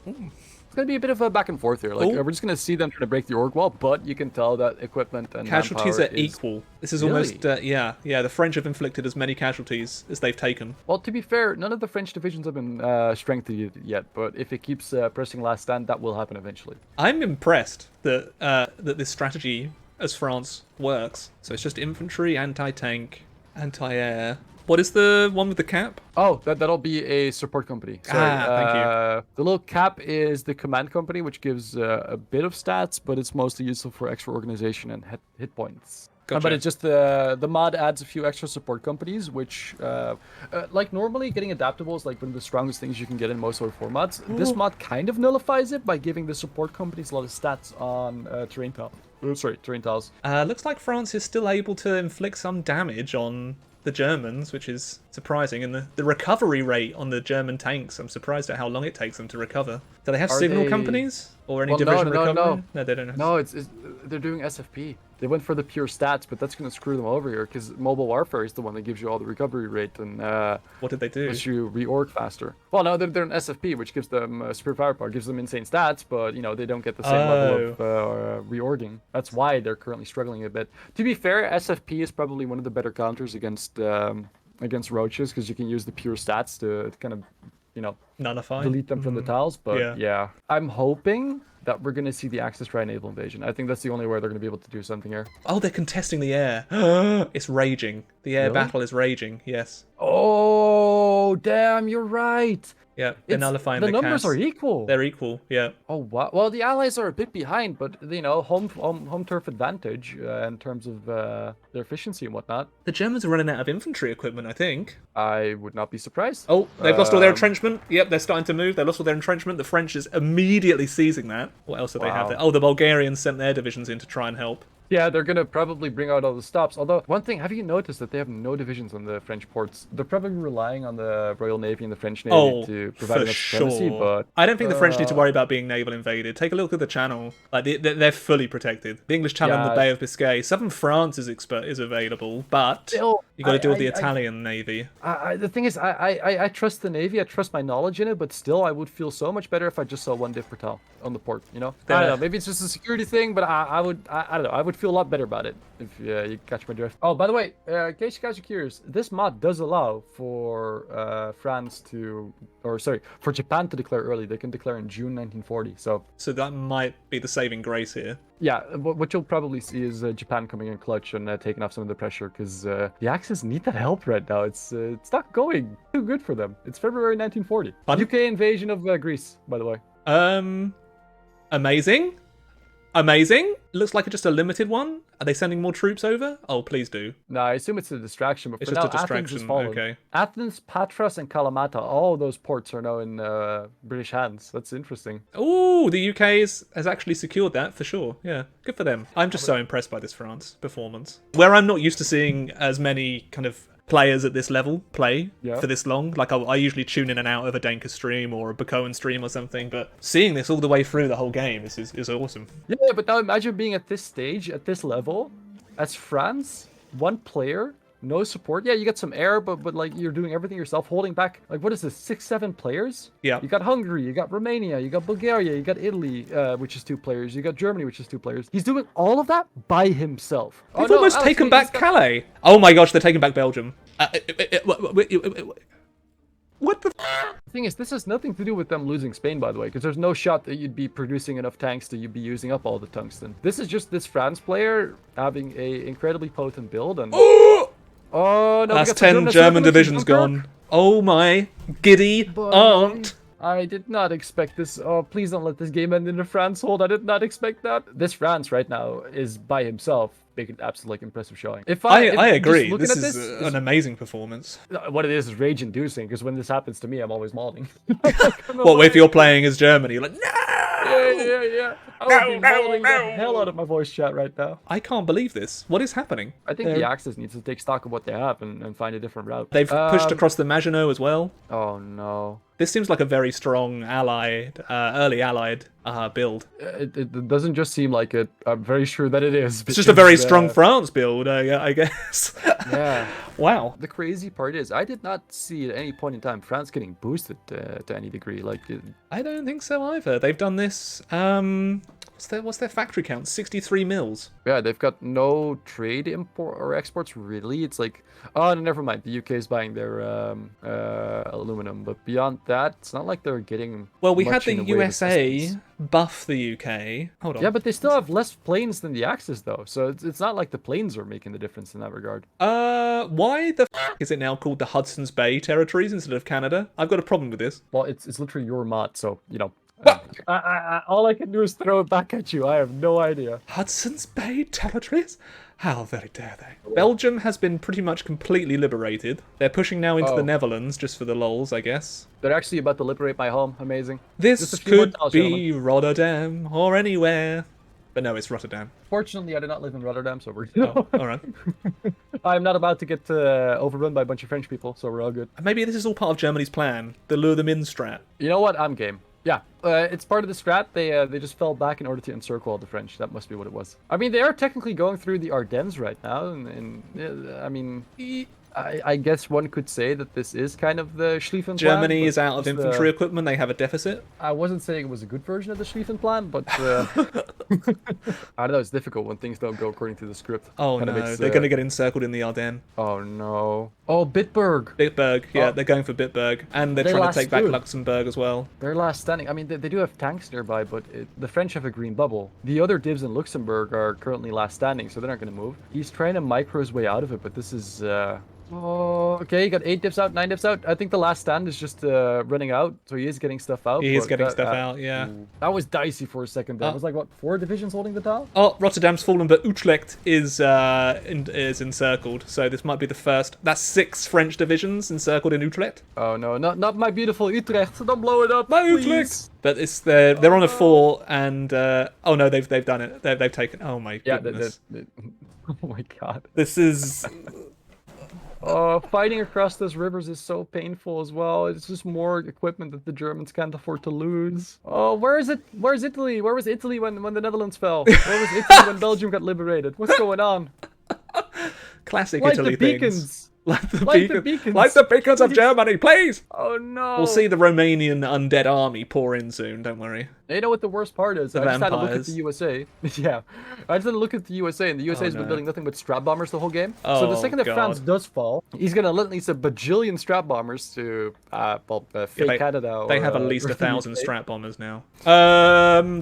It's gonna be a bit of a back and forth here. Like we're just gonna see them trying to break the org wall, but you can tell that equipment and casualties are equal. This is almost yeah. The French have inflicted as many casualties as they've taken. Well, to be fair, none of the French divisions have been strengthened yet, but if it keeps pressing last stand, that will happen eventually. I'm impressed that that this strategy as France works. So it's just infantry, anti-tank, anti-air. What is the one with the cap? Oh, that'll be a support company. Sorry. Thank you. The little cap is the command company, which gives a bit of stats, but it's mostly useful for extra organization and hit points. Gotcha. But it's just the mod adds a few extra support companies, which, like normally getting adaptable is like one of the strongest things you can get in most HOI4 mods. Ooh. This mod kind of nullifies it by giving the support companies a lot of stats on terrain tiles. Terrain tiles. Looks like France is still able to inflict some damage on the Germans, which is surprising, and the recovery rate on the German tanks, I'm surprised at how long it takes them to recover. Do they have signal companies or any division recovery? No, they don't have. No, they're doing SFP. They went for the pure stats, but that's going to screw them over here because mobile warfare is the one that gives you all the recovery rate and what did they do? Lets you reorg faster. Well, no, they're an SFP, which gives them superior firepower, gives them insane stats, but they don't get the same level of reorging. That's why they're currently struggling a bit. To be fair, SFP is probably one of the better counters against roaches because you can use the pure stats to kind of nullify, delete them from the tiles. But yeah, I'm hoping that we're going to see the Axis try naval invasion. I think that's the only way they're going to be able to do something here. Oh, they're contesting the air. It's raging. The air battle is raging, yes. Oh, damn, you're right. Yeah, they're nullifying the numbers are equal. They're equal, yeah. Oh, wow. Well, the Allies are a bit behind, but, home turf advantage in terms of their efficiency and whatnot. The Germans are running out of infantry equipment, I think. I would not be surprised. Oh, they've lost all their entrenchment. Yep, they're starting to move. They lost all their entrenchment. The French is immediately seizing that. What else do they have there? Oh, the Bulgarians sent their divisions in to try and help. Yeah, they're gonna probably bring out all the stops. Although, one thing, have you noticed that they have no divisions on the French ports? They're probably relying on the Royal Navy and the French Navy to provide enough supremacy, but... I don't think the French need to worry about being naval invaded. Take a look at the channel. Like, they're fully protected. The English Channel and the Bay of Biscay. Southern France is available, but you got to deal with the Italian Navy. The thing is, I trust the Navy. I trust my knowledge in it, but still, I would feel so much better if I just saw one div per tile on the port, you know? I don't know, maybe it's just a security thing, but I don't know, I would feel a lot better about it if you catch my drift. Oh, by the way, in case you guys are curious, this mod does allow for for Japan to declare early. They can declare in June 1940, so that might be the saving grace here. Yeah, what you'll probably see is Japan coming in clutch and taking off some of the pressure, because the Axis need that help right now. It's not going too good for them. It's February 1940. UK invasion of Greece, by the way. Amazing. Looks like it's just a limited one. Are they sending more troops over? Oh, please do. No, I assume it's a distraction, but it's for just now, a distraction. Athens is fallen. Okay. Athens, Patras, and Kalamata, all those ports are now in British hands. That's interesting. Oh, the UK has actually secured that for sure. Yeah, good for them. I'm just so impressed by this France performance. Where I'm not used to seeing as many kind of players at this level play for this long. Like, I usually tune in and out of a Dankus stream or a Bakoan stream or something, but seeing this all the way through the whole game is awesome. Yeah, but now imagine being at this stage, at this level, as France, one player, no support. Yeah, you got some air, but like you're doing everything yourself, holding back. Like, what is this, 6-7 players? Yeah. You got Hungary, you got Romania, you got Bulgaria, you got Italy, which is 2 players. You got Germany, which is 2 players. He's doing all of that by himself. They've almost taken back Calais. Oh my gosh, they're taking back Belgium. What the thing is, this has nothing to do with them losing Spain, by the way, because there's no shot that you'd be producing enough tanks to you'd be using up all the tungsten. This is just this France player having a incredibly potent build, and oh no, that's 10 German divisions gone. Oh my giddy aunt. I did not expect this. Oh, please don't let this game end in a France hold. I did not expect that. This France right now is by himself making an absolutely impressive showing. I agree. This is an amazing performance. What it is rage-inducing, because when this happens to me, I'm always mauling. What if you're playing as Germany? You're like, no! Yeah. I would be mauling the hell out of my voice chat right now. I can't believe this. What is happening? I think the Axis needs to take stock of what they have and find a different route. They've pushed across the Maginot as well. Oh no. This seems like a very strong allied, early allied build. It doesn't just seem like it. I'm very sure that it is. It's just a very strong France build, I guess. Yeah. Wow. The crazy part is, I did not see at any point in time France getting boosted to any degree. Like, I don't think so either. They've done this. What's their factory count? 63 mils. Yeah, they've got no trade import or exports really. It's like, oh no, never mind. The UK is buying their aluminum, but beyond that, it's not like they're getting. Well, we had the USA buff the UK. Hold on. Yeah, but they still have less planes than the Axis, though. So it's not like the planes are making the difference in that regard. Why the is it now called the Hudson's Bay territories instead of Canada? I've got a problem with this. Well, it's literally your mod, so you know. All I can do is throw it back at you. I have no idea. Hudson's Bay territories? How very dare they? Belgium has been pretty much completely liberated. They're pushing now into the Netherlands, just for the lols, I guess. They're actually about to liberate my home. Amazing. This could be Rotterdam or anywhere. But no, it's Rotterdam. Fortunately, I do not live in Rotterdam, so we're good. Oh, all right. I'm not about to get overrun by a bunch of French people, so we're all good. Maybe this is all part of Germany's plan. The lure them in strat. You know what? I'm game. Yeah, it's part of the strat. They just fell back in order to encircle all the French. That must be what it was. I mean, they are technically going through the Ardennes right now, and I mean, I guess one could say that this is kind of the Schlieffen plan. Germany is out of infantry equipment. They have a deficit. I wasn't saying it was a good version of the Schlieffen plan, but I don't know. It's difficult when things don't go according to the script. Oh no, they're going to get encircled in the Ardennes. Oh no. Oh, Bitburg. Bitburg, yeah, they're going for Bitburg, and they're trying to take back Luxembourg as well. They're last standing. I mean, they do have tanks nearby, but the French have a green bubble. The other divs in Luxembourg are currently last standing, so they're not going to move. He's trying to micro his way out of it, but this is Oh, okay, he got 8 dips out, 9 dips out. I think the last stand is just running out, so he is getting stuff out. He is getting stuff out, yeah. That was dicey for a second there. It was like, what, 4 divisions holding the tile? Oh, Rotterdam's fallen, but Utrecht is encircled, so this might be the first. That's 6 French divisions encircled in Utrecht. Oh no, not my beautiful Utrecht. Don't blow it up, My please. Utrecht! But it's they're on a 4, and oh no, they've done it. They've taken. Oh my goodness. Oh my god. This is. Oh, fighting across those rivers is so painful as well. It's just more equipment that the Germans can't afford to lose. Oh, where is it? Where's Italy? Where was Italy when the Netherlands fell? Where was Italy when Belgium got liberated? What's going on? Classic Light Italy the beacons. Like the beacons. Like the beacons of Germany, please! Oh no. We'll see the Romanian undead army pour in soon, don't worry. You know what the worst part is? The I just had a look at vampires. the USA. Yeah. I just had a look at the USA, and the USA has been building nothing but strap bombers the whole game. So the Oh, second that God. France does fall, he's going to at least a bajillion strap bombers to fake Canada. They or, have at least or 1,000 UK. strat bombers now.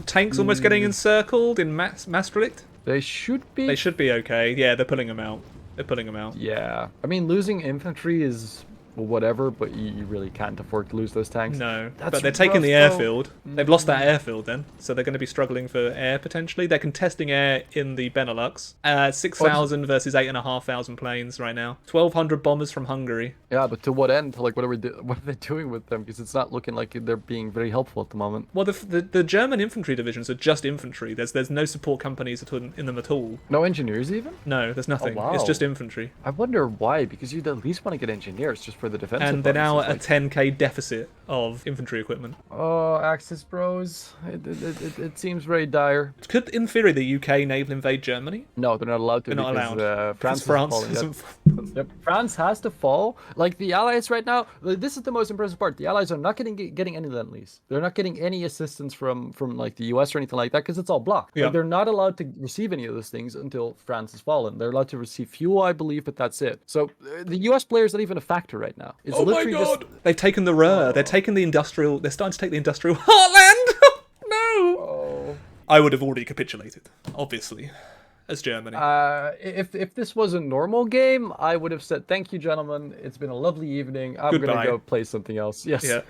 Tanks almost getting encircled in Maastricht. They should be. They should be okay. Yeah, they're pulling them out. They're pulling them out. Yeah. I mean, losing infantry is whatever, but you really can't afford to lose those tanks. No, That's but they're taking rough, the though. airfield. They've lost that airfield then, so they're going to be struggling for air potentially. They're contesting air in the Benelux. 6,000 versus 8,500 planes right now. 1,200 bombers from Hungary. Yeah, but to what end? Like, what are they doing with them? Because it's not looking like they're being very helpful at the moment. Well, the German infantry divisions are just infantry. There's no support companies in them at all. No engineers even? No, there's nothing. wow. It's just infantry. I wonder why, because you'd at least want to get engineers just for the defense. And they're now at a 10k deficit of infantry equipment. Oh, Axis Bros. It seems very dire. Could, in theory, the UK naval invade Germany? No, they're not allowed to. They're not because, allowed. France France Yep. France has to fall. Like the Allies right now. This is the most impressive part. The Allies are not getting any lend-lease. They're not getting any assistance from like the US or anything like that because it's all blocked. Yeah. Like, they're not allowed to receive any of those things until France has fallen. They're allowed to receive fuel, I believe, but that's it. So the US player is not even a factor right now. It's Oh my literally god! just. They've taken the Ruhr. They're taking the industrial. They're starting to take the industrial heartland. No. Oh. I would have already capitulated, obviously, as Germany. If this was a normal game, I would have said, thank you, gentlemen. It's been a lovely evening. I'm Goodbye. going to go play something else. Yes. Yeah.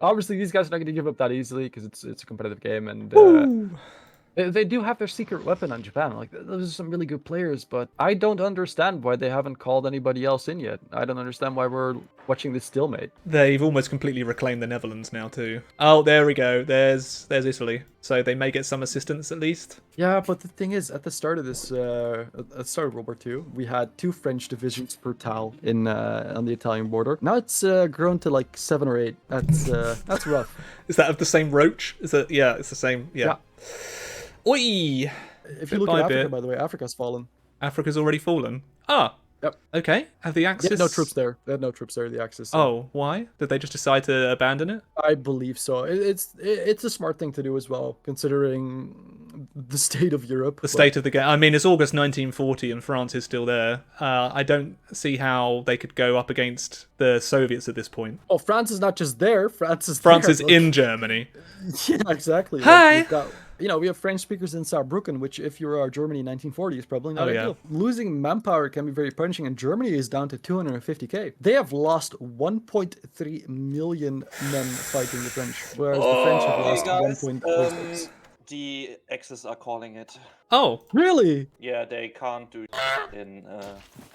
Obviously, these guys are not going to give up that easily because it's a competitive game. And they do have their secret weapon on Japan. Like, those are some really good players, but I don't understand why they haven't called anybody else in yet. I don't understand why we're watching this stalemate. They've almost completely reclaimed the Netherlands now too. Oh, there we go. There's Italy. So they may get some assistance at least. Yeah, but the thing is, at the start of this, at the start of World War II, we had 2 French divisions per tile in on the Italian border. Now it's grown to like 7 or 8. That's rough. Is that of the same roach? Is that yeah? It's the same. Yeah. Oi! If you look at Africa, by the way, Africa's fallen. Africa's already fallen. Ah. Yep. Okay. Have the Axis? They had no troops there. They had no troops there. The Axis. So. Oh, why? Did they just decide to abandon it? I believe so. It's a smart thing to do as well, considering the state of Europe. The state of the game. I mean, it's August 1940 and France is still there. I don't see how they could go up against the Soviets at this point. Oh, France is not just there. France is in Germany. Yeah, exactly. Hi. Like, we have French speakers in Saarbrücken, which if you are Germany in 1940 is probably not ideal. Yeah. Losing manpower can be very punishing, and Germany is down to 250k. They have lost 1.3 million men fighting the French, whereas the French have lost 1.46. The Axis are calling it. Oh. Really? Yeah, they can't do in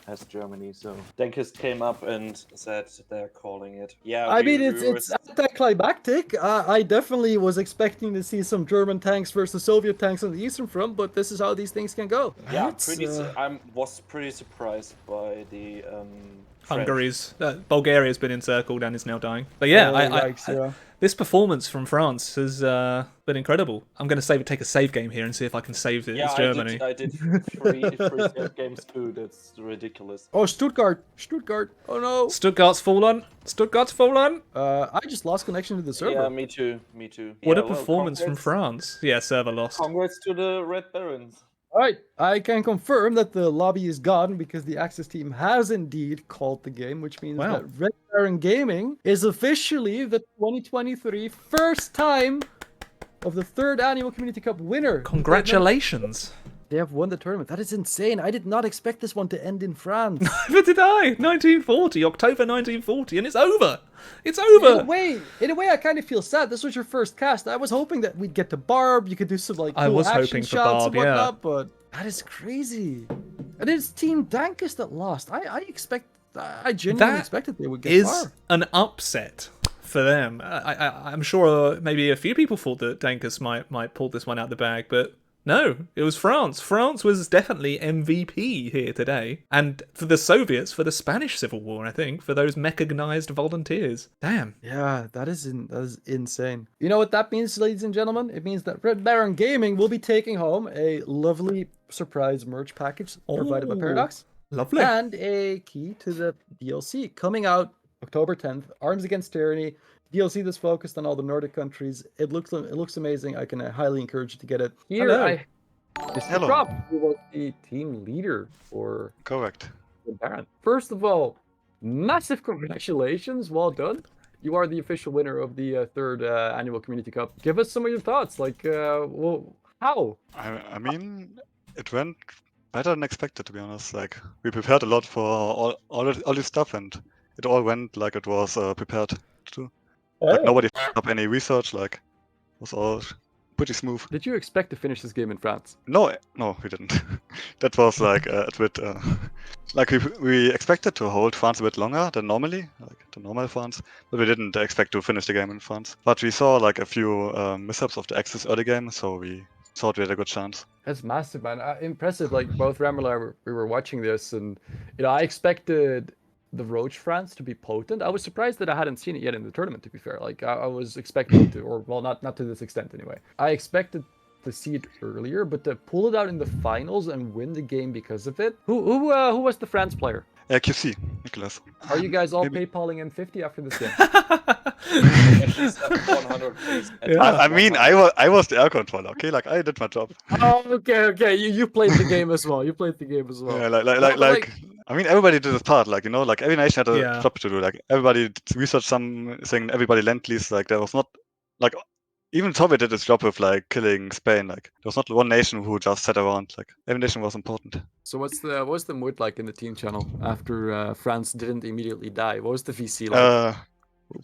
as Germany. So Dankus came up and said they're calling it. Yeah, I mean, it's anticlimactic. I definitely was expecting to see some German tanks versus Soviet tanks on the Eastern Front, but this is how these things can go. Yeah, I was pretty surprised by the Hungary's Bulgaria's been encircled and is now dying. But yeah, this performance from France has been incredible. I'm going to take a save game here and see if I can save it as Germany. I did three save games too. That's ridiculous. Oh, Stuttgart! Oh no! Stuttgart's fallen. I just lost connection to the server. Yeah, me too. What a performance from France. Yeah, server lost. Congrats to the Red Barons. Alright, I can confirm that the lobby is gone because the Axis team has indeed called the game, which means that Red Baron Gaming is officially the 2023 first time of the 3rd annual Community Cup winner. Congratulations. They have won the tournament. That is insane. I did not expect this one to end in France. Neither did I. 1940, October 1940, and it's over. It's over. In a way, I kind of feel sad. This was your first cast. I was hoping that we'd get to Barb. You could do some like cool I was action hoping for shots Barb, and whatnot, but that is crazy. And it's Team Dankus that lost. I genuinely expected they would get far. Is an upset for them. I'm sure maybe a few people thought that Dankus might pull this one out the bag, but no, it was France. France was definitely MVP here today. And for the Soviets, for the Spanish Civil War, I think, for those mechanized volunteers. Damn. Yeah, that is insane. You know what that means, ladies and gentlemen? It means that Red Baron Gaming will be taking home a lovely surprise merch package provided by Paradox. Lovely. And a key to the DLC coming out October 10th. Arms Against Tyranny. DLC that's focused on all the Nordic countries. It looks amazing. I can highly encourage you to get it. Here, Hello. Rob, who was the team leader for Correct. the Baron. First of all, massive congratulations. Well done. You are the official winner of the third annual Community Cup. Give us some of your thoughts. Like, how? I mean, it went better than expected, to be honest. Like, we prepared a lot for all this stuff, and it all went like it was prepared to. Like, nobody f***ed up any research. Like, it was all pretty smooth. Did you expect to finish this game in France? No, we didn't. That was like a bit. Like we expected to hold France a bit longer than normally, like the normal France, but we didn't expect to finish the game in France. But we saw like a few mishaps of the Axis early game, so we thought we had a good chance. That's massive, man. Impressive. Like both Rambler, we were watching this, and I expected the Roach France to be potent. I was surprised that I hadn't seen it yet in the tournament, to be fair. Like I was expecting to, or well, not to this extent anyway. I expected to see it earlier, but to pull it out in the finals and win the game because of it. Who was the France player? QC, Nicholas. Are you guys all PayPaling him 50 after this game? 100, please. I mean, I was the air controller. Okay, like I did my job. Oh, okay. You played the game as well. Yeah, like. I mean, everybody did his part. Like like every nation had a job to do. Like everybody researched something. Everybody lend-leased. Like there was not like. Even Soviet did its job with like killing Spain. Like there was not one nation who just sat around. Like every nation was important. So what's the mood like in the team channel after France didn't immediately die? What was the VC like?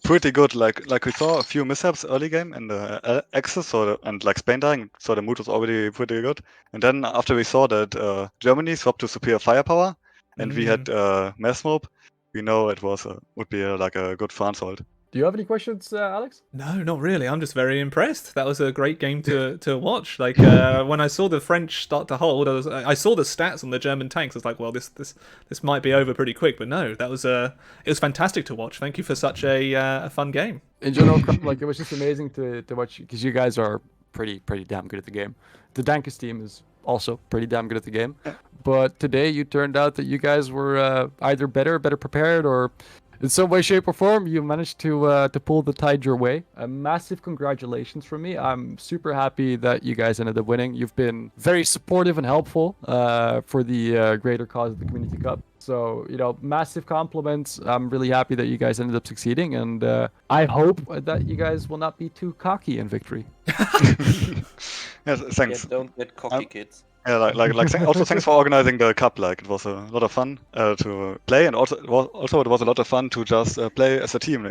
Pretty good. Like we saw a few mishaps early game in the Axis, and like Spain dying, so the mood was already pretty good. And then after we saw that Germany swapped to superior firepower, and we had mass mob, we know it would be like a good France hold. Do you have any questions, Alex? No, not really. I'm just very impressed. That was a great game to watch. Like when I saw the French start to hold, I saw the stats on the German tanks. I was like, well, this might be over pretty quick. But no, it was fantastic to watch. Thank you for such a fun game. In general, like it was just amazing to watch because you guys are pretty damn good at the game. The Dankus team is also pretty damn good at the game. But today you turned out that you guys were either better prepared, or in some way, shape, or form, you managed to pull the tide your way. A massive congratulations from me. I'm super happy that you guys ended up winning. You've been very supportive and helpful for the greater cause of the Community Cup. So, massive compliments. I'm really happy that you guys ended up succeeding, and I hope that you guys will not be too cocky in victory. Yes, thanks. Yeah, don't get cocky, kids. Yeah, also thanks for organizing the cup. Like it was a lot of fun to play, and also it was a lot of fun to just play as a team.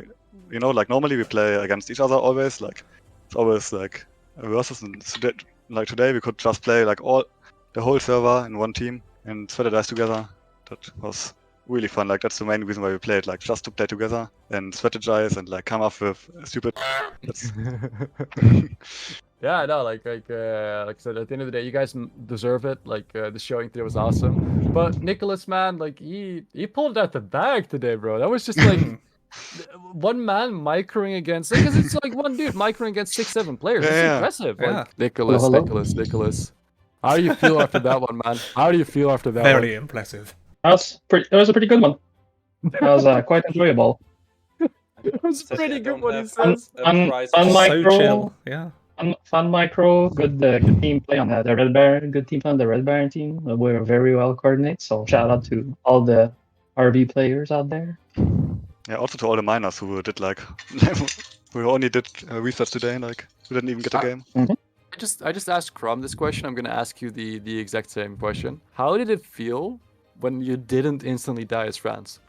Like normally we play against each other always. Like it's always like a versus, and like today we could just play like the whole server in one team and strategize together. That was really fun. Like that's the main reason why we played. Like just to play together and strategize and like come up with stupid. Yeah, I know. Like I said, at the end of the day, you guys deserve it. Like the showing today was awesome. But Nicholas, man, like he pulled out the bag today, bro. That was just like one man microing against, because it's like one dude microing against 6-7 players. It's impressive. Yeah. Like Nicholas. How do you feel after that one, man? How do you feel after that? Very impressive. That was a pretty good one. That was quite enjoyable. It was pretty good what he says. Fun micro, So chill. Yeah. fun micro, good team play on the Red Baron, good team play on the Red Baron team. We're very well coordinated, so shout out to all the RB players out there. Yeah, also to all the miners who did like, who only did research today, like who didn't even get a game. Mm-hmm. I just asked Crom this question. I'm gonna ask you the exact same question. How did it feel when you didn't instantly die as France?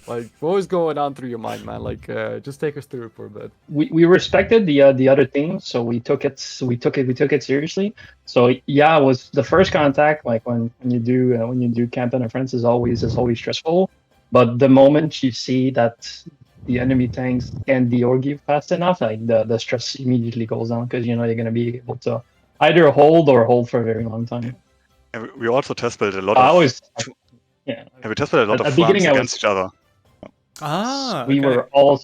Like, what was going on through your mind, man? Like, just take us through it for a bit. We respected the other team, so we took it seriously. So yeah, it was the first contact. Like when you do campaign of France is always stressful. But the moment you see that the enemy tanks can deorg you fast enough, like the stress immediately goes down, because you know you're gonna be able to either hold for a very long time. And we also test built a lot of. Yeah. And we test built a lot of France against each other. We were all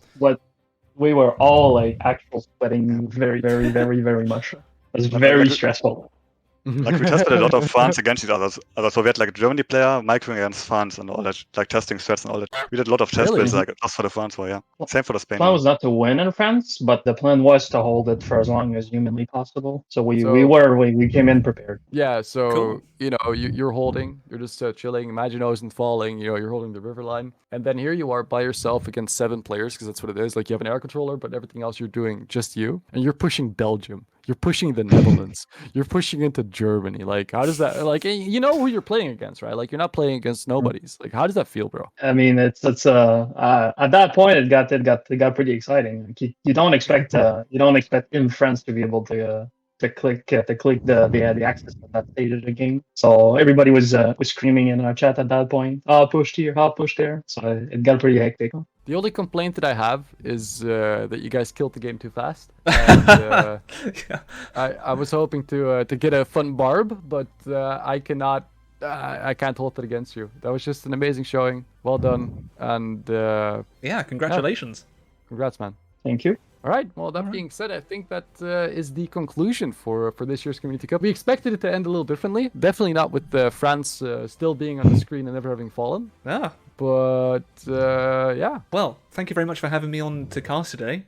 we were all like actual sweating very, very, very, very much. It was very stressful. Like we tested a lot of France against each other. So we had like a Germany player microing against France and all that, like testing strats and all that. We did a lot of test builds like just for the France war, yeah. Same for the Spain. The plan was not to win in France, but the plan was to hold it for as long as humanly possible. So we came in prepared. Yeah, so Cool. you know you're holding, you're just chilling. Maginot isn't falling. You know you're holding the river line, and then here you are by yourself against 7 players, because that's what it is. Like you have an air controller, but everything else you're doing just you, and you're pushing Belgium. You're pushing the Netherlands. You're pushing into Germany. Like, how does that? Like, you know who you're playing against, right? Like, you're not playing against nobodies. Like, how does that feel, bro? I mean, it's at that point it got pretty exciting. Like, you don't expect in France to be able to click the access at that stage of the game. So everybody was screaming in our chat at that point. Oh, push here, oh, push there. So it got pretty hectic. The only complaint that I have is that you guys killed the game too fast. And, Yeah. I was hoping to get a fun barb, but I cannot. I can't hold it against you. That was just an amazing showing. Well done, and Yeah, congratulations. congrats, man. Thank you. All right. Well, that being said, I think that is the conclusion for this year's Community Cup. We expected it to end a little differently. Definitely not with France still being on the screen and never having fallen. Yeah. But yeah. Well, thank you very much for having me on to cast today.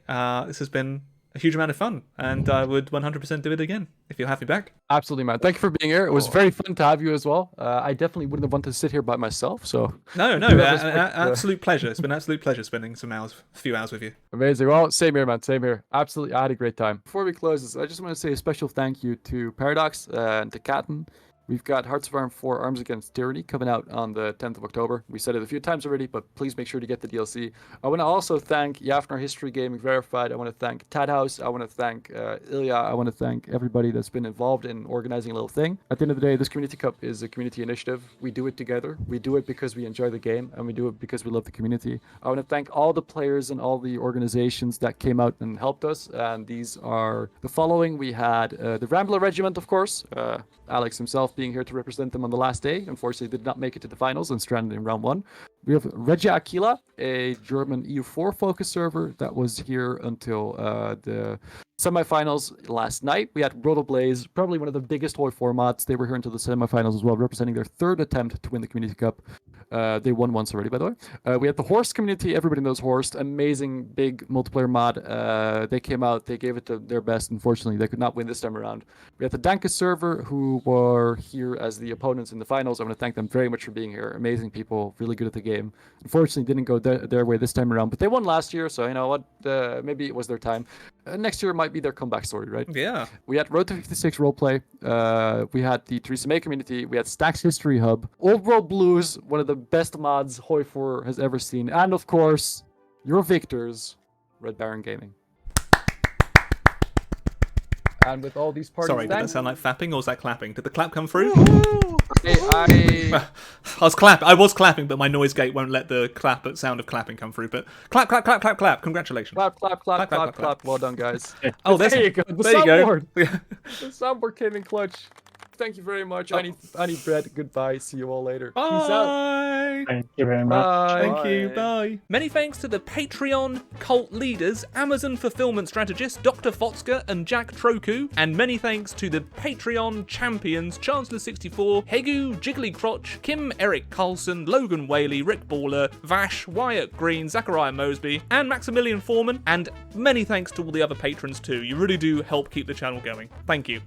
This has been a huge amount of fun, and I would 100% do it again if you'll have me back. Absolutely, man. Thank you for being here. It was very fun to have you as well. I definitely wouldn't have wanted to sit here by myself. So No, absolute pleasure. It's been an absolute pleasure spending a few hours with you. amazing. Well, same here, man. Same here. Absolutely, I had a great time. Before we close this, I just want to say a special thank you to Paradox and to Katten. We've got Hearts of Iron 4 Arms Against Tyranny coming out on the 10th of October. We said it a few times already, but please make sure to get the DLC. I want to also thank Yafnar History Gaming Verified. I want to thank Tadhouse. I want to thank Ilya. I want to thank everybody that's been involved in organizing a little thing. At the end of the day, this Community Cup is a community initiative. We do it together. We do it because we enjoy the game, and we do it because we love the community. I want to thank all the players and all the organizations that came out and helped us. And these are the following. We had the Rambler Regiment, of course. Alex himself being here to represent them on the last day. Unfortunately, did not make it to the finals and stranded in round 1. We have Regia Aquila, a German EU4 focus server that was here until the semifinals last night. We had Rotoblaze, probably one of the biggest HOI4 mods. They were here until the semifinals as well, representing their 3rd attempt to win the Community Cup. They won once already, by the way. We had the Horst community. Everybody knows Horst. Amazing, big multiplayer mod. They came out. They gave it to their best. Unfortunately, they could not win this time around. We had the Dankus server, who were here as the opponents in the finals. I want to thank them very much for being here. Amazing people, really good at the game. Unfortunately, didn't go their way this time around, but they won last year, so you know what? Maybe it was their time. Next year might be their comeback story, right? Yeah. We had Road to 56 roleplay. We had the Theresa May community. We had Stacks History Hub. Old World Blues, one of the best mods HOI4 has ever seen. And of course, your victors, Red Baron Gaming. And with all these parties... Sorry, did that sound like fapping or was that clapping? Did the clap come through? I was clapping, but my noise gate won't let the sound of clapping come through. But clap, clap, clap, clap, clap. Congratulations. Clap, clap, clap, clap, clap. Well done, guys. Oh, there you go. The there you go. soundboard. The soundboard came in clutch. Thank you very much. I need bread. Goodbye. See you all later. Bye. Peace out. Thank you very much. Bye. Thank you. Bye. Many thanks to the Patreon cult leaders, Amazon fulfillment strategist Dr. Fotska and Jack Troku, and many thanks to the Patreon champions Chancellor64, Hegu, Jiggly Crotch, Kim Eric Carlson, Logan Whaley, Rick Baller, Vash, Wyatt Green, Zachariah Mosby, and Maximilian Foreman, and many thanks to all the other patrons too. You really do help keep the channel going. Thank you.